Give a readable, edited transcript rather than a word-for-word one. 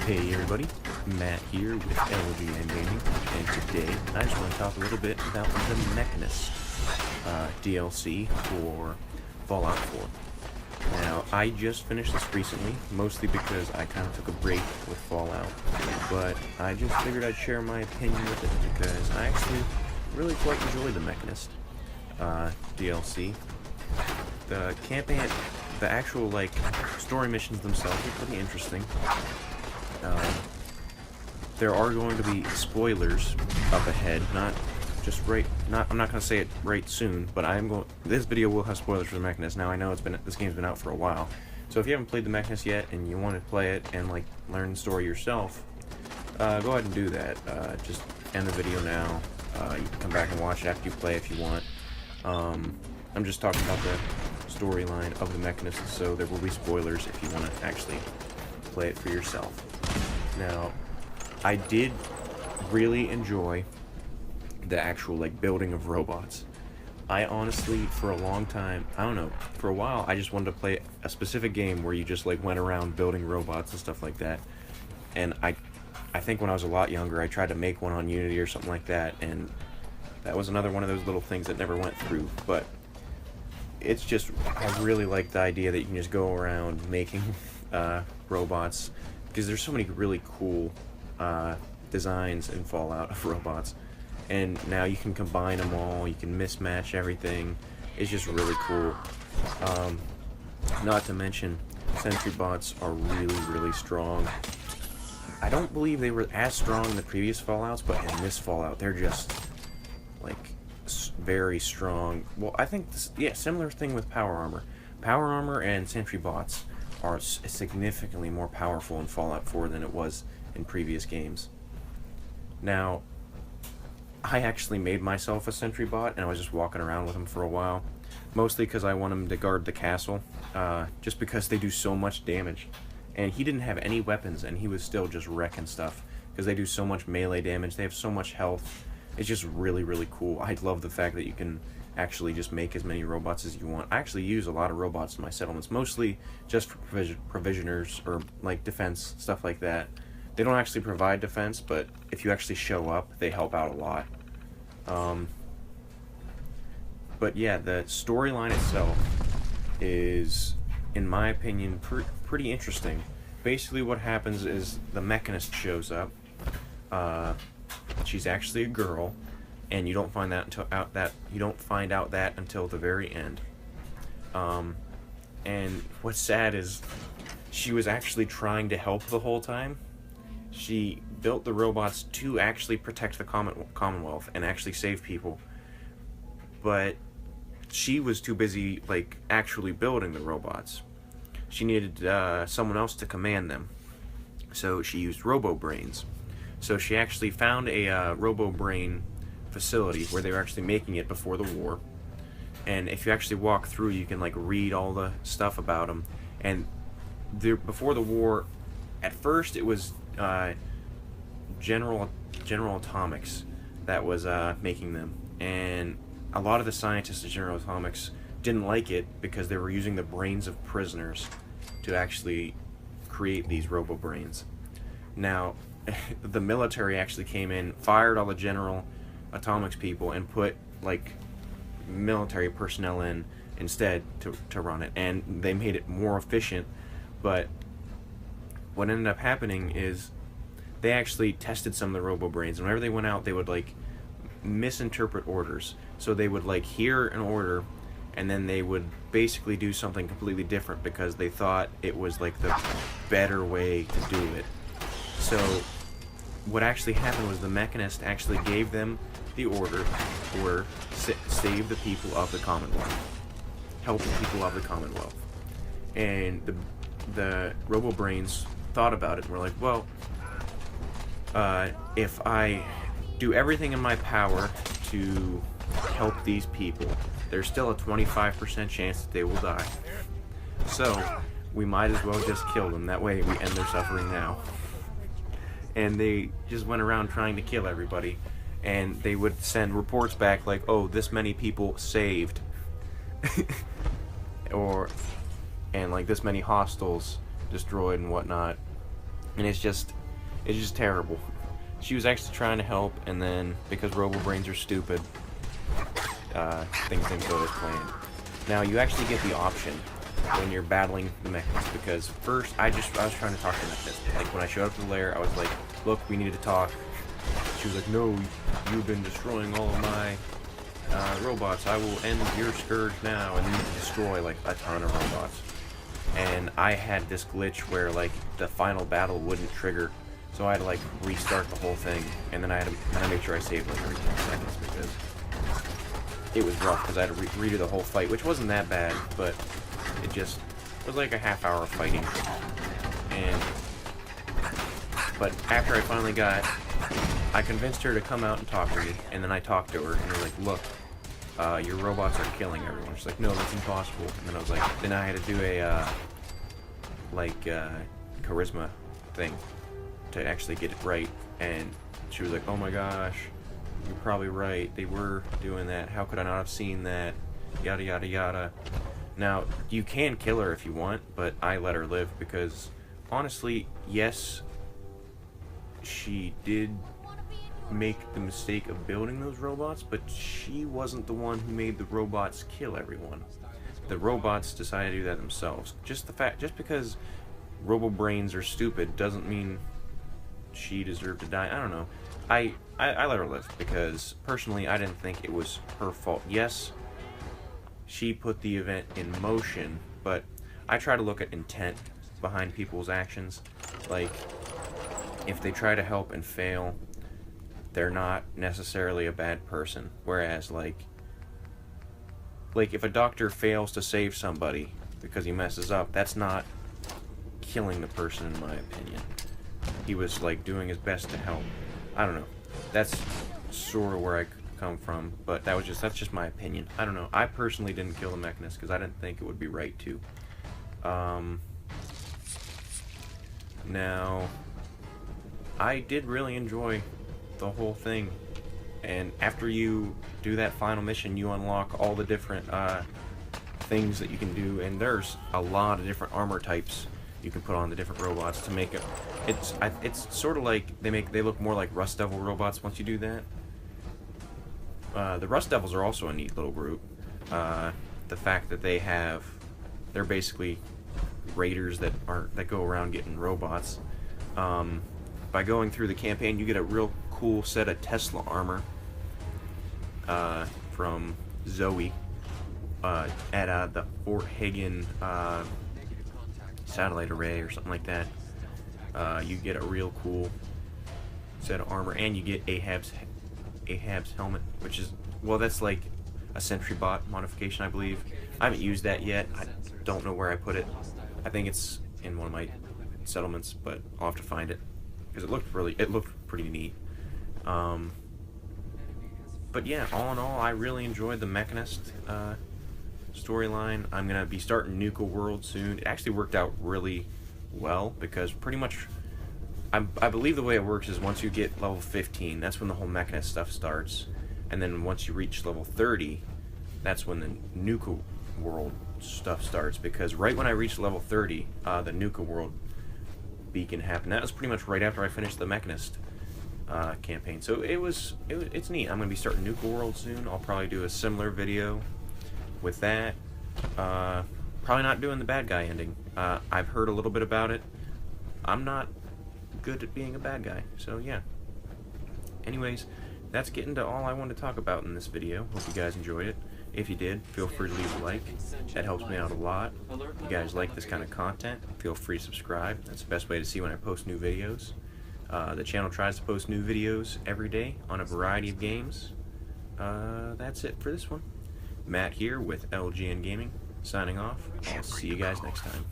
Hey everybody, Matt here with LGN Gaming, and today I just want to talk a little bit about the Mechanist DLC for Fallout 4. Now, I just finished this recently, mostly because I kind of took a break with Fallout, but I just figured I'd share my opinion with it because I actually really quite enjoyed the Mechanist DLC. The campaign, the actual story missions themselves are pretty interesting. There are going to be spoilers up ahead, not just right. I'm not going to say it right soon, but I am going. This video will have spoilers for the Mechanist. Now I know this game's been out for a while, so if you haven't played the Mechanist yet and you want to play it and learn the story yourself, go ahead and do that. Just end the video now. You can come back and watch it after you play if you want. I'm just talking about the storyline of the Mechanist, so there will be spoilers if you want to actually play it for yourself. Now, I did really enjoy the actual building of robots. I honestly, for a long time, I don't know, for a while I just wanted to play a specific game where you just went around building robots and stuff like that. And I think when I was a lot younger I tried to make one on Unity or something like that, and that was another one of those little things that never went through. But it's just, I really like the idea that you can just go around making robots, because there's so many really cool designs in Fallout of robots, and now you can combine them all, you can mismatch everything. It's just really cool. Not to mention, sentry bots are really strong. I don't believe they were as strong in the previous Fallouts, but in this Fallout they're just very strong. Well, I think similar thing with power armor. Power armor and sentry bots are significantly more powerful in Fallout 4 than it was in previous games. Now, I actually made myself a sentry bot, and I was just walking around with him for a while, mostly because I want him to guard the castle, just because they do so much damage. And he didn't have any weapons, and he was still just wrecking stuff, because they do so much melee damage, they have so much health. It's just really cool. I love the fact that you can actually just make as many robots as you want. I actually use a lot of robots in my settlements, mostly just for provisioners or defense, stuff like that. They don't actually provide defense, but if you actually show up, they help out a lot. But yeah, the storyline itself is, in my opinion, pretty interesting. Basically what happens is the Mechanist shows up. She's actually a girl, and you don't find out that until the very end. And what's sad is she was actually trying to help the whole time. She built the robots to actually protect the Commonwealth and actually save people, but she was too busy actually building the robots. She needed someone else to command them, so she used robo-brains. So she actually found a robo-brain facility where they were actually making it before the war, and if you actually walk through, you can read all the stuff about them. And before the war, at first it was General Atomics that was making them, and a lot of the scientists at General Atomics didn't like it because they were using the brains of prisoners to actually create these robo-brains. Now, the military actually came in, fired all the General Atomics people, and put military personnel in instead to run it, and they made it more efficient. But what ended up happening is they actually tested some of the robo-brains, and whenever they went out, they would misinterpret orders. So they would hear an order, and then they would basically do something completely different because they thought it was the better way to do it. So what actually happened was the Mechanist actually gave them the order for save the people of the Commonwealth, help the people of the Commonwealth. And the robo-brains thought about it and were like, well, if I do everything in my power to help these people, there's still a 25% chance that they will die. So we might as well just kill them. That way we end their suffering now. And they just went around trying to kill everybody, and they would send reports back oh, this many people saved, and this many hostiles destroyed and whatnot. and it's just terrible. She was actually trying to help, and then because robo-brains are stupid, things didn't go as planned. Now you actually get the option when you're battling the Mechanist, because first I was trying to talk to the Mechanist. Like when I showed up to the lair, I was like, look, we need to talk. She was like, no, you've been destroying all of my robots. I will end your scourge now, and you destroy like a ton of robots. And I had this glitch where like the final battle wouldn't trigger, so I had to like restart the whole thing, and then I had to make sure I saved like every 10 seconds because it was rough because I had to redo the whole fight, which wasn't that bad, but it just was like a half hour of fighting. But after I finally I convinced her to come out and talk to me, and then I talked to her, and I was like, look, your robots are killing everyone. She's like, no, that's impossible. And then I was like, then I had to do a, charisma thing to actually get it right. And she was like, oh my gosh, you're probably right. They were doing that. How could I not have seen that? Yada, yada, yada. Now, you can kill her if you want, but I let her live because, honestly, yes, she did make the mistake of building those robots, but she wasn't the one who made the robots kill everyone. The robots decided to do that themselves. Just because robo-brains are stupid doesn't mean she deserved to die. I don't know. I let her live because personally I didn't think it was her fault. Yes, she put the event in motion, but I try to look at intent behind people's actions. Like, if they try to help and fail, they're not necessarily a bad person. Whereas, like if a doctor fails to save somebody because he messes up, that's not killing the person, in my opinion. He was, like, doing his best to help. I don't know. That's sort of where I come from, but that's just my opinion. I don't know. I personally didn't kill the Mechanist because I didn't think it would be right to. Now, I did really enjoy the whole thing, and after you do that final mission, you unlock all the different things that you can do, and there's a lot of different armor types you can put on the different robots to make it. It's sort of like they look more like Rust Devil robots once you do that. The Rust Devils are also a neat little group. The fact that they're basically raiders that go around getting robots. By going through the campaign, you get a real cool set of Tesla armor from Zoe at the Fort Hagen satellite array or something like that. You get a real cool set of armor, and you get Ahab's helmet, which is, well, that's like a Sentry Bot modification, I believe. I haven't used that yet. I don't know where I put it. I think it's in one of my settlements, but I'll have to find it because it looked pretty neat. But yeah, all in all, I really enjoyed the Mechanist storyline. I'm gonna be starting Nuka World soon. It actually worked out really well because pretty much I believe the way it works is once you get level 15, that's when the whole Mechanist stuff starts, and then once you reach level 30, that's when the Nuka World stuff starts, because right when I reached level 30, the Nuka World beacon happened. That was pretty much right after I finished the Mechanist campaign, so it's neat. I'm going to be starting Nuka World soon. I'll probably do a similar video with that. Probably not doing the bad guy ending. I've heard a little bit about it. I'm not good at being a bad guy, so yeah. Anyways, that's getting to all I wanted to talk about in this video. Hope you guys enjoyed it. If you did, feel free to leave a like. That helps me out a lot. If you guys like this kind of content, feel free to subscribe. That's the best way to see when I post new videos. The channel tries to post new videos every day on a variety of games. That's it for this one. Matt here with LGN Gaming, signing off. I'll see you guys next time.